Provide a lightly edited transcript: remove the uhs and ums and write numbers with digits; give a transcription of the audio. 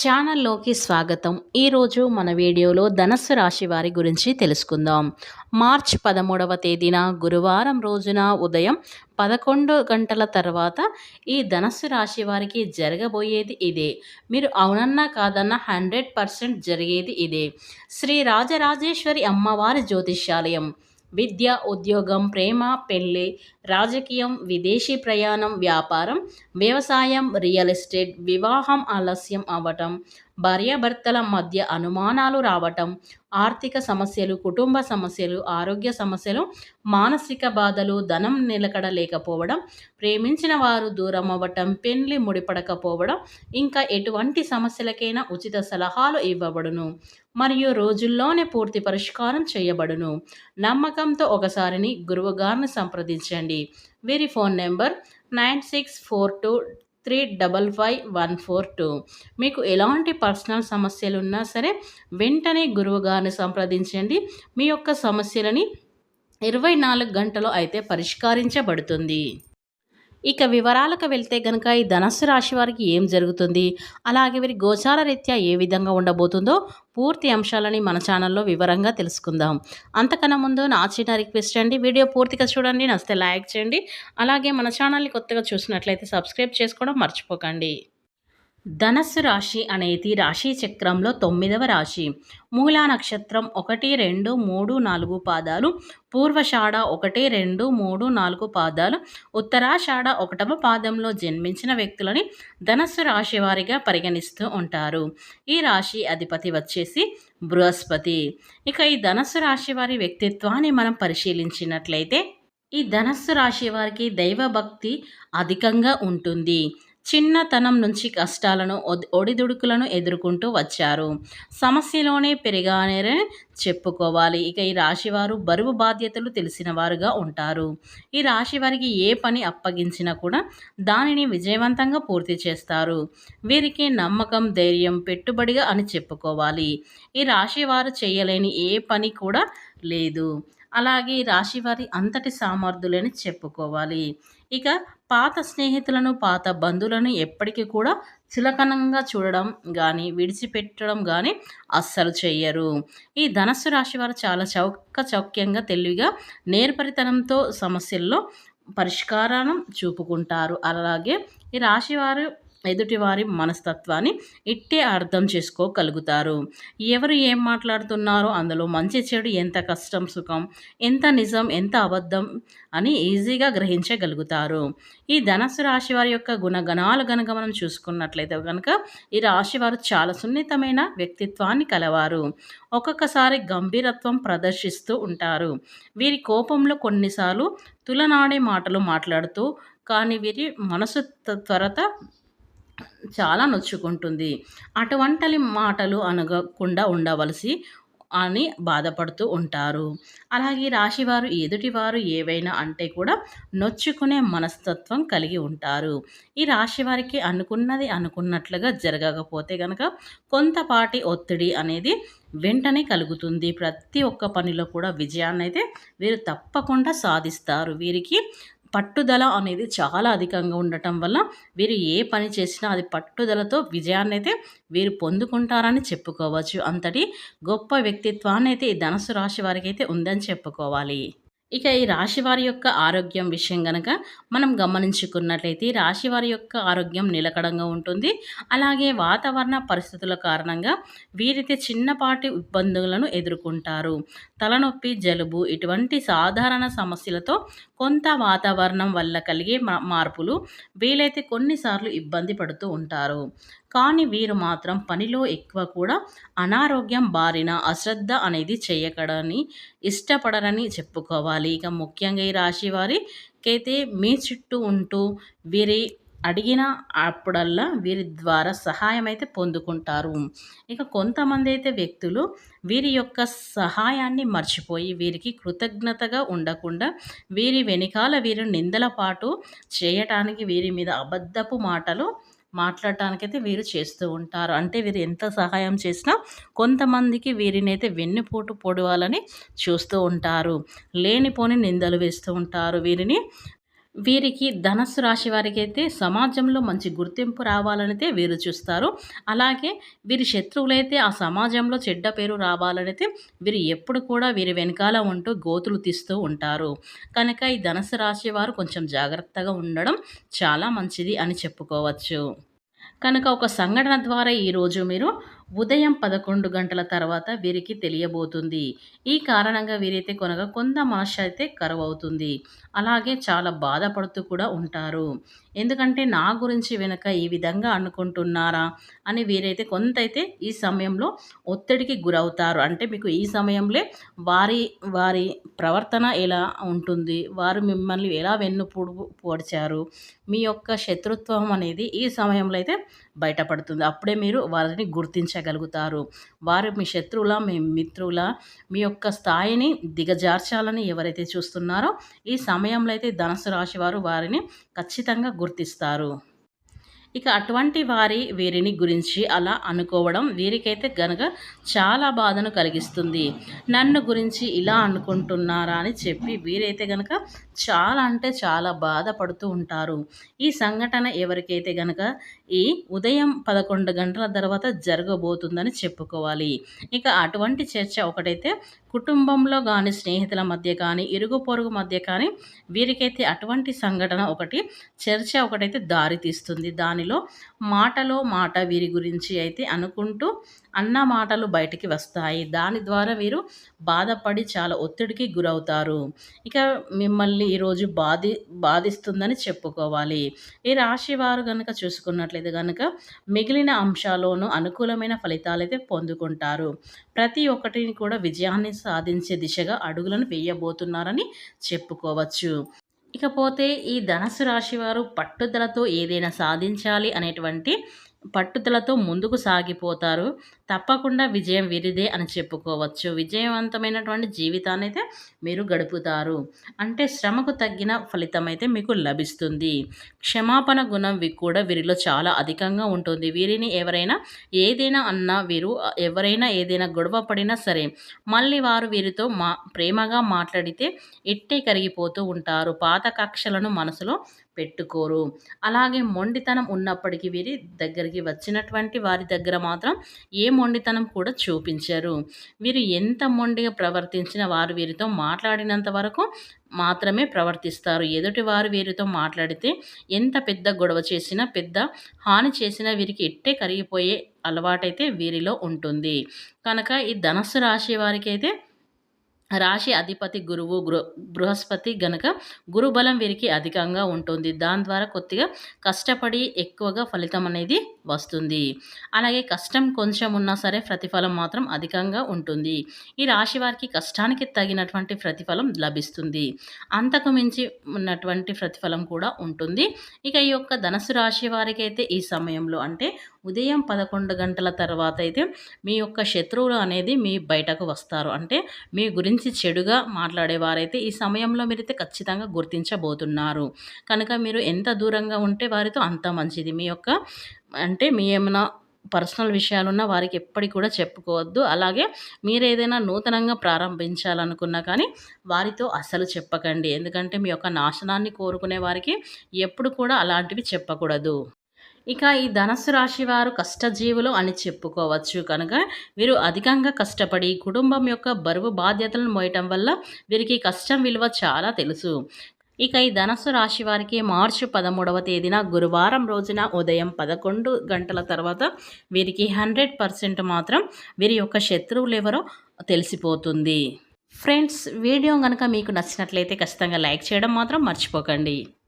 ఛానల్లోకి స్వాగతం. ఈరోజు మన వీడియోలో ధనస్సు రాశి వారి గురించి తెలుసుకుందాం. మార్చ్ 13వ తేదీన గురువారం రోజున ఉదయం 11 గంటల తర్వాత ఈ ధనస్సు రాశి వారికి జరగబోయేది ఇదే. మీరు అవునన్నా కాదన్నా 100% జరిగేది ఇదే. శ్రీ రాజరాజేశ్వరి అమ్మవారి జ్యోతిష్యాలయం. విద్య, ఉద్యోగం, ప్రేమ, పెళ్లి, రాజకీయం, విదేశీ ప్రయాణం, వ్యాపారం, వ్యవసాయం, రియల్ ఎస్టేట్, వివాహం ఆలస్యం అవ్వటం, భార్యాభర్తల మధ్య అనుమానాలు రావటం, ఆర్థిక సమస్యలు, కుటుంబ సమస్యలు, ఆరోగ్య సమస్యలు, మానసిక బాధలు, ధనం నిలకడ లేకపోవడం, ప్రేమించిన వారు దూరం అవ్వటం, పెళ్లి ముడిపడకపోవడం, ఇంకా ఎటువంటి సమస్యలకైనా ఉచిత సలహాలు ఇవ్వబడును మరియు రోజుల్లోనే పూర్తి పరిష్కారం చేయబడును. నమ్మకంతో ఒకసారిని గురువుగారిని సంప్రదించండి. వీరి ఫోన్ నెంబర్ 9642355142. మీకు ఎలాంటి పర్సనల్ సమస్యలు ఉన్నా సరే వెంటనే గురువుగారిని సంప్రదించండి. మీ యొక్క సమస్యలని 24 గంటలు అయితే పరిష్కరించబడుతుంది. ఇక వివరాలకు వెళ్తే గనక ఈ ధనస్సు రాశి వారికి ఏం జరుగుతుంది, అలాగే వీరి గోచార రీత్యా ఏ విధంగా ఉండబోతుందో పూర్తి అంశాలని మన ఛానల్లో వివరంగా తెలుసుకుందాం. అంతకన్నా ముందు నా చిన్న రిక్వెస్ట్ అండి, వీడియో పూర్తిగా చూడండి, నచ్చితే లైక్ చేయండి. అలాగే మన ఛానల్ని కొత్తగా చూసినట్లయితే సబ్స్క్రైబ్ చేసుకోవడం మర్చిపోకండి. ధనస్సు రాశి అనేది రాశి చక్రంలో 9వ రాశి. మూలా నక్షత్రం 1, 2, 3, 4 పాదాలు, పూర్వషాఢ 1, 2, 3, 4 పాదాలు, ఉత్తరాషాఢ 1వ పాదంలో జన్మించిన వ్యక్తులని ధనస్సు రాశి వారిగా పరిగణిస్తూ ఉంటారు. ఈ రాశి అధిపతి వచ్చేసి బృహస్పతి. ఇక ఈ ధనస్సు రాశి వారి వ్యక్తిత్వాన్ని మనం పరిశీలించినట్లయితే ఈ ధనస్సు రాశి వారికి దైవభక్తి అధికంగా ఉంటుంది. చిన్నతనం నుంచి కష్టాలను ఒడిదుడుకులను ఎదుర్కొంటూ వచ్చారు. సమస్యలోనే పెరిగానే చెప్పుకోవాలి. ఇక ఈ రాశివారు బరువు బాధ్యతలు తెలిసిన వారుగా ఉంటారు. ఈ రాశి వారికి ఏ పని అప్పగించినా కూడా దానిని విజయవంతంగా పూర్తి చేస్తారు. వీరికి నమ్మకం, ధైర్యం పెట్టుబడిగా అని చెప్పుకోవాలి. ఈ రాశి వారు చేయలేని ఏ పని కూడా లేదు. అలాగే ఈ రాశివారి అంతటి సామర్థ్యులని చెప్పుకోవాలి. ఇక పాత స్నేహితులను, పాత బంధువులను ఎప్పటికీ కూడా చులకనంగా చూడడం కానీ, విడిచిపెట్టడం కానీ అస్సలు చెయ్యరు. ఈ ధనస్సు రాశి వారు చాలా చౌక్యంగా, తెలివిగా, నేర్పరితనంతో సమస్యల్లో పరిష్కారాలను చూపుకుంటారు. అలాగే ఈ రాశివారు ఎదుటివారి మనస్తత్వాన్ని ఇట్టే అర్థం చేసుకోగలుగుతారు. ఎవరు ఏం మాట్లాడుతున్నారో అందులో మంచి చెడు, ఎంత కష్టం సుఖం, ఎంత నిజం, ఎంత అబద్ధం అని ఈజీగా గ్రహించగలుగుతారు. ఈ ధనస్సు రాశి వారి యొక్క గుణగణాలు కనుక మనం చూసుకున్నట్లయితే కనుక ఈ రాశి వారు చాలా సున్నితమైన వ్యక్తిత్వాన్ని కలవారు. ఒక్కొక్కసారి గంభీరత్వం ప్రదర్శిస్తూ ఉంటారు. వీరి కోపంలో కొన్నిసార్లు తులనాడే మాటలు మాట్లాడుతూ, కానీ వీరి మనసు త్వరత చాలా నొచ్చుకుంటుంది. అటువంటి మాటలు అనగకుండా ఉండవలసి అని బాధపడుతూ ఉంటారు. అలాగే రాశివారు ఎదుటివారు ఏవైనా అంటే కూడా నొచ్చుకునే మనస్తత్వం కలిగి ఉంటారు. ఈ రాశి వారికి అనుకున్నది అనుకున్నట్లుగా జరగకపోతే కనుక కొంతపాటి ఒత్తిడి అనేది వెంటనే కలుగుతుంది. ప్రతి ఒక్క పనిలో కూడా విజయాన్ని అయితే వీరు తప్పకుండా సాధిస్తారు. వీరికి పట్టుదల అనేది చాలా అధికంగా ఉండటం వల్ల వీరు ఏ పని చేసినా అది పట్టుదలతో విజయాన్ని అయితే వీరు పొందుకుంటారని చెప్పుకోవచ్చు. అంతటి గొప్ప వ్యక్తిత్వాన్ని అయితే ఈ ధనుసు రాశి వారికి అయితే ఉందని చెప్పుకోవాలి. ఇక ఈ రాశివారి యొక్క ఆరోగ్యం విషయం గనక మనం గమనించుకున్నట్లయితే ఈ రాశివారి యొక్క ఆరోగ్యం నిలకడంగా ఉంటుంది. అలాగే వాతావరణ పరిస్థితుల కారణంగా వీరైతే చిన్నపాటి ఇబ్బందులను ఎదుర్కొంటారు. తలనొప్పి, జలుబు ఇటువంటి సాధారణ సమస్యలతో కొంత వాతావరణం వల్ల కలిగే మార్పులు వీలైతే కొన్నిసార్లు ఇబ్బంది పడుతూ ఉంటారు. కానీ వీరు మాత్రం పనిలో ఎక్కువ కూడా అనారోగ్యం బారిన అశ్రద్ధ అనేది చేయకడని ఇష్టపడరని చెప్పుకోవాలి. ఇక ముఖ్యంగా ఈ రాశి వారికైతే మీ చుట్టూ ఉంటూ వీరి అడిగిన అప్పుడల్లా వీరి ద్వారా సహాయం అయితే పొందుకుంటారు. ఇక కొంతమంది అయితే వ్యక్తులు వీరి యొక్క సహాయాన్ని మర్చిపోయి వీరికి కృతజ్ఞతగా ఉండకుండా వీరి వెనకాల వీరు నిందల పాటు చేయటానికి, వీరి మీద అబద్ధపు మాటలు మాట్లాడటానికైతే వీరు చేస్తూ ఉంటారు. అంటే వీరు ఎంత సహాయం చేసినా కొంతమందికి వీరినైతే వెన్నుపోటు పొడవాలని చూస్తూ ఉంటారు. లేనిపోని నిందలు వేస్తూ ఉంటారు. వీరిని వీరికి ధనస్సు రాశి వారికైతే సమాజంలో మంచి గుర్తింపు రావాలనైతే వీరు చూస్తారు. అలాగే వీరి శత్రువులైతే ఆ సమాజంలో చెడ్డ పేరు రావాలనైతే వీరు ఎప్పుడు కూడా వీరి వెనకాల ఉంటూ గోతులు తీస్తూ ఉంటారు. కనుక ఈ ధనుసు రాశి వారు కొంచెం జాగ్రత్తగా ఉండడం చాలా మంచిది అని చెప్పుకోవచ్చు. కనుక ఒక సంఘటన ద్వారా ఈరోజు మీరు ఉదయం 11 గంటల తర్వాత వీరికి తెలియబోతుంది. ఈ కారణంగా వీరైతే కొంత మనశ్శాంతి కరువవుతుంది. అలాగే చాలా బాధపడుతూ కూడా ఉంటారు. ఎందుకంటే నా గురించి వెనక ఈ విధంగా అనుకుంటున్నారా అని వీరైతే కొంతైతే ఈ సమయంలో ఒత్తిడికి గురవుతారు. అంటే మీకు ఈ సమయంలో వారి వారి ప్రవర్తన ఎలా ఉంటుంది? వారు మిమ్మల్ని ఎలా పొడిచారు? మీ యొక్క శత్రుత్వం అనేది ఈ సమయంలో అయితే బయటపడుతుంది. అప్పుడే మీరు వారిని గుర్తించగలుగుతారు. వారు మీ శత్రువులా, మీ మిత్రులా, మీ యొక్క స్థాయిని దిగజార్చాలని ఎవరైతే చూస్తున్నారో ఈ సమయంలో అయితే ధనుసు రాశి వారు వారిని ఖచ్చితంగా గుర్తిస్తారు. ఇక అటువంటి వీరిని గురించి అలా అనుకోవడం వీరికైతే గనక చాలా బాధను కలిగిస్తుంది. నన్ను గురించి ఇలా అనుకుంటున్నారా అని చెప్పి వీరైతే గనక చాలా అంటే చాలా బాధపడుతూ ఉంటారు. ఈ సంఘటన ఎవరికైతే గనక ఈ ఉదయం 11 గంటల తర్వాత జరగబోతుందని చెప్పుకోవాలి. ఇక అటువంటి చర్చ ఒకటైతే కుటుంబంలో కానీ, స్నేహితుల మధ్య కానీ, ఇరుగు పొరుగు మధ్య కానీ వీరికైతే అటువంటి సంఘటన ఒకటి చర్చ ఒకటైతే దారి తీస్తుంది. దానిలో మాటలో మాట వీరి గురించి అయితే అనుకుంటూ అన్న మాటలు బయటికి వస్తాయి. దాని ద్వారా వీరు బాధపడి చాలా ఒత్తిడికి గురవుతారు. ఇక మిమ్మల్ని ఈరోజు బాధిస్తుందని చెప్పుకోవాలి. ఈ రాశి వారు గనక చూసుకున్నట్లయితే గనక మిగిలిన అంశాల్లోనూ అనుకూలమైన ఫలితాలైతే పొందుకుంటారు. ప్రతి ఒక్కటిని కూడా విజయాన్ని సాధించే దిశగా అడుగులను వేయబోతున్నారని చెప్పుకోవచ్చు. ఇకపోతే ఈ ధనుసు రాశి వారు పట్టుదలతో ఏదైనా సాధించాలి అనేటువంటి పట్టుదలతో ముందుకు సాగిపోతారు. తప్పకుండా విజయం వీరిదే అని చెప్పుకోవచ్చు. విజయవంతమైనటువంటి జీవితాన్ని అయితే మీరు గడుపుతారు. అంటే శ్రమకు తగ్గిన ఫలితం అయితే మీకు లభిస్తుంది. క్షమాపణ గుణం కూడా వీరిలో చాలా అధికంగా ఉంటుంది. వీరిని ఎవరైనా ఏదైనా అన్నా ఎవరైనా ఏదైనా గొడవ పడినా సరే మళ్ళీ వారు వీరితో ప్రేమగా మాట్లాడితే ఇట్టే కరిగిపోతూ ఉంటారు. పాత కక్షలను మనసులో పెట్టుకోరు. అలాగే మొండితనం ఉన్నప్పటికీ వీరి దగ్గరికి వచ్చినటువంటి వారి దగ్గర మాత్రం ఏ మొండితనం కూడా చూపించరు. వీరు ఎంత మొండిగా ప్రవర్తించినా వారు వీరితో మాట్లాడినంత వరకు మాత్రమే ప్రవర్తిస్తారు. ఎదుటి వారు వీరితో మాట్లాడితే ఎంత పెద్ద గొడవ చేసినా, పెద్ద హాని చేసినా వీరికి ఇట్టే కరిగిపోయే అలవాటైతే వీరిలో ఉంటుంది. కనుక ఈ ధనుస్సు రాశి వారికైతే రాశి అధిపతి గురువు బృహస్పతి గనక గురుబలం వీరికి అధికంగా ఉంటుంది. దాని ద్వారా కొద్దిగా కష్టపడి ఎక్కువగా ఫలితం అనేది వస్తుంది. అలాగే కష్టం కొంచెం ఉన్నా సరే ప్రతిఫలం మాత్రం అధికంగా ఉంటుంది. ఈ రాశి వారికి కష్టానికి తగినటువంటి ప్రతిఫలం లభిస్తుంది. అంతకు మించి ఉన్నటువంటి ప్రతిఫలం కూడా ఉంటుంది. ఇక ఈ యొక్క ధనుసు రాశి వారికి అయితే ఈ సమయంలో అంటే ఉదయం 11 గంటల తర్వాత అయితే మీ యొక్క శత్రువులు అనేది మీ బయటకు వస్తారు. అంటే మీ గురించి చెడుగా మాట్లాడేవారైతే ఈ సమయంలో మీరైతే ఖచ్చితంగా గుర్తించబోతున్నారు. కనుక మీరు ఎంత దూరంగా ఉంటే వారితో అంత మంచిది. మీ యొక్క అంటే మీ ఏమైనా పర్సనల్ విషయాలున్నా వారికి ఎప్పటికి కూడా చెప్పుకోవద్దు. అలాగే మీరు ఏదైనా నూతనంగా ప్రారంభించాలనుకున్నా కానీ వారితో అసలు చెప్పకండి. ఎందుకంటే మీ యొక్క నాశనాన్ని కోరుకునే వారికి ఎప్పుడు కూడా అలాంటివి చెప్పకూడదు. ఇక ఈ ధనుస్సు రాశి వారు కష్టజీవులు అని చెప్పుకోవచ్చు. కనుక వీరు అధికంగా కష్టపడి కుటుంబం యొక్క బరువు బాధ్యతలను మోయటం వల్ల వీరికి కష్టం విలువ చాలా తెలుసు. ఇక ఈ ధనుస్సు రాశి వారికి మార్చి 13వ తేదీన గురువారం రోజున ఉదయం 11 గంటల తర్వాత వీరికి 100% మాత్రం వీరి యొక్క శత్రువులు ఎవరో తెలిసిపోతుంది. ఫ్రెండ్స్, వీడియో కనుక మీకు నచ్చినట్లయితే ఖచ్చితంగా లైక్ చేయడం మాత్రం మర్చిపోకండి.